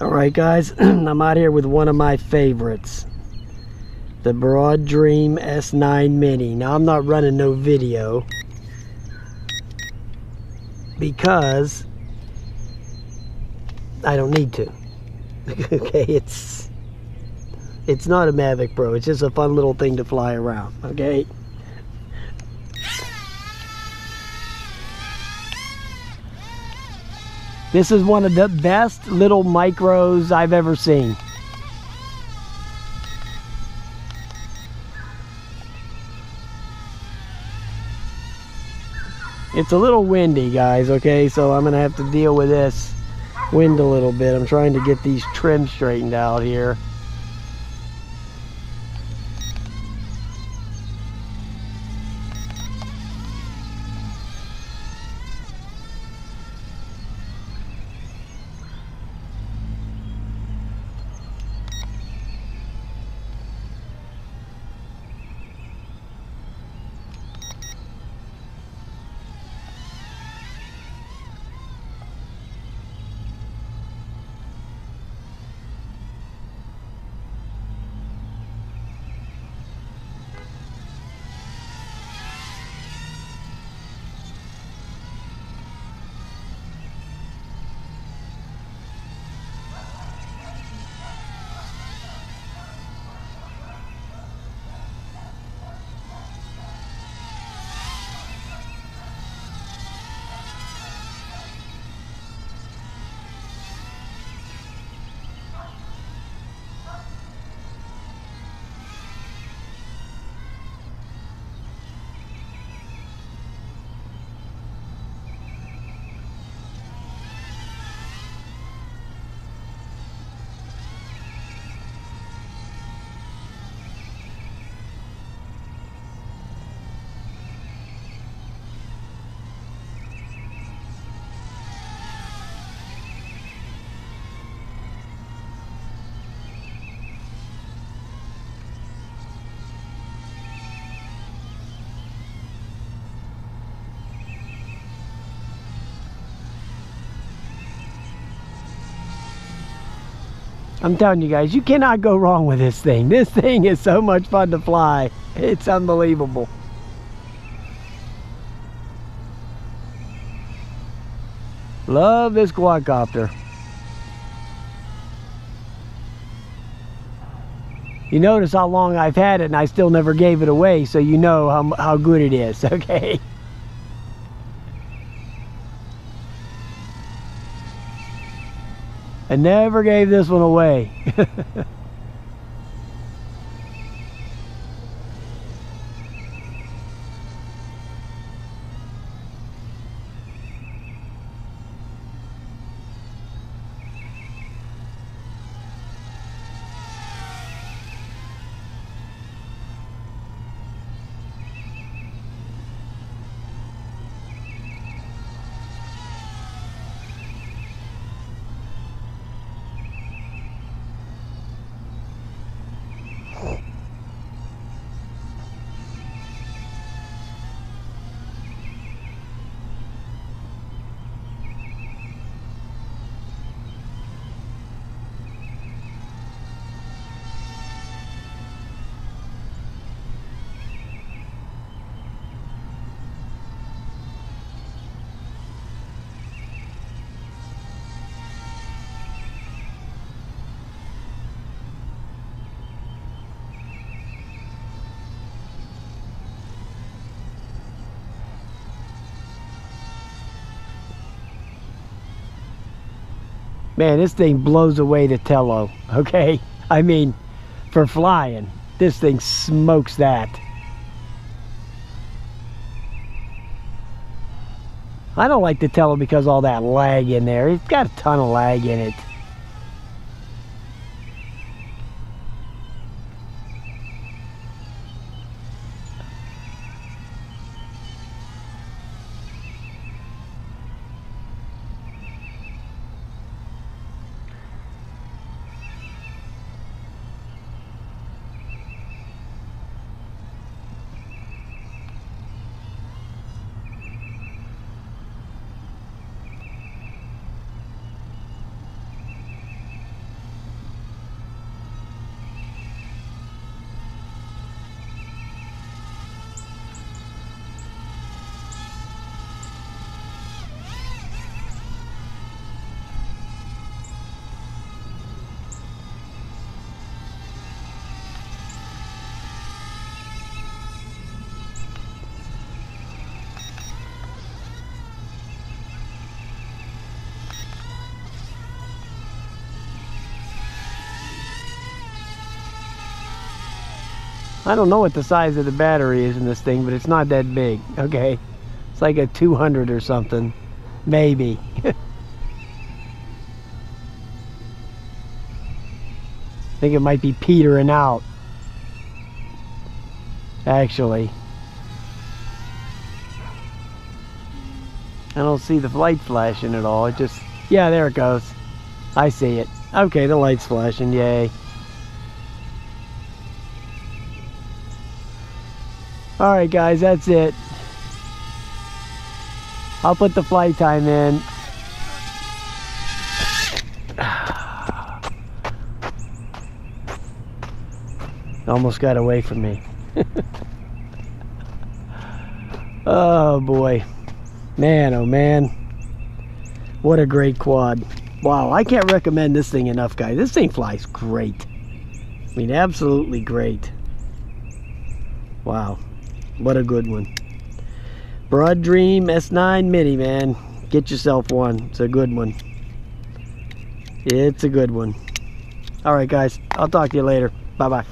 Alright guys, I'm out here with one of my favorites, the Broadream S9 Mini. Now I'm not running no video because I don't need to. Okay, it's not a Mavic Pro, it's just a fun little thing to fly around, okay? This is one of the best little micros I've ever seen. It's a little windy, guys, okay? So I'm gonna have to deal with this wind a little bit. I'm trying to get these trims straightened out here. I'm telling you guys, you cannot go wrong with this thing. This thing is so much fun to fly. It's unbelievable. Love this quadcopter. You notice how long I've had it and I still never gave it away, so you know how good it is, okay? I never gave this one away. Man, this thing blows away the Tello, okay? I mean, for flying, this thing smokes that. I don't like the Tello because all that lag in there. It's got a ton of lag in it. I don't know what the size of the battery is in this thing, but it's not that big. Okay, it's like a 200 or something, maybe. I think it might be petering out, actually. I don't see the light flashing at all. It just, yeah, there it goes. I see it. Okay, the light's flashing, yay. Alright guys, that's it. I'll put the flight time in. Almost got away from me. Oh boy. Man, oh man. What a great quad. Wow, I can't recommend this thing enough, guys. This thing flies great. I mean, absolutely great. Wow. What a good one. Broadream S9 Mini, man. Get yourself one. It's a good one. It's a good one. Alright guys, I'll talk to you later. Bye-bye.